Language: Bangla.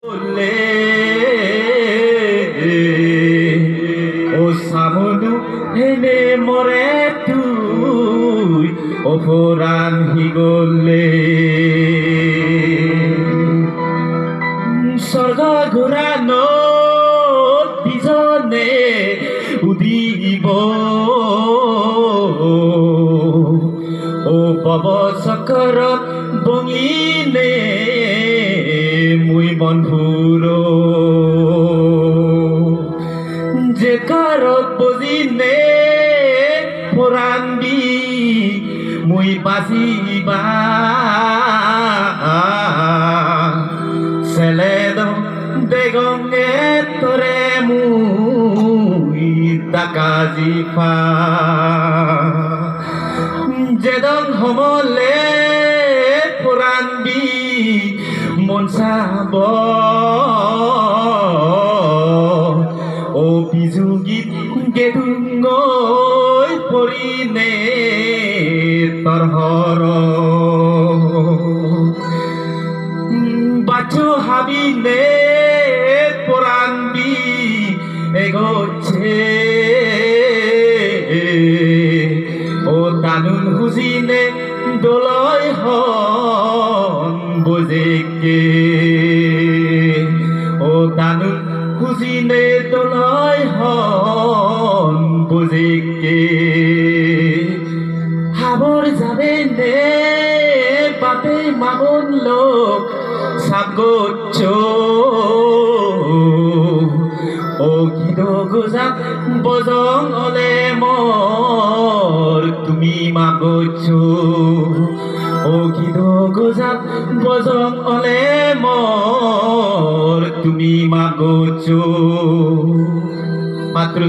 বললে ও সামনু হেনে মরে তুই অপরাণ হিগলে স্বর্গ ঘোরানো পিছনে উদিব ও পব চক্র বঙিলে মুই বন্ধুর যে কারত বজিনে পরান্দি মুই বাঁচিবা সেলেদ বেগঙ্গে তোরে মুই তাকাজিফা যেদন হমলে পরান্দি মন চাব ও বিজুগীত গেদুঙ্গৈ পৰিনে তৰহৰ বাচু হাবিনে পরান্দি এগোচ্ছে ও দানুন হুজিনে দোলয় হন বোঝেকে ও দানুন হুজিনে দোলয় হন বোঝেকে হাবর যাবে নে বাপে মামন লোক সাগোচ্ছ ও গিদ গোজা বজং অলে মর তুমি মাগোচ্ছ ও গিদ গোজা বজং অলে মর তুমি মাগোচ্ছ মাত্র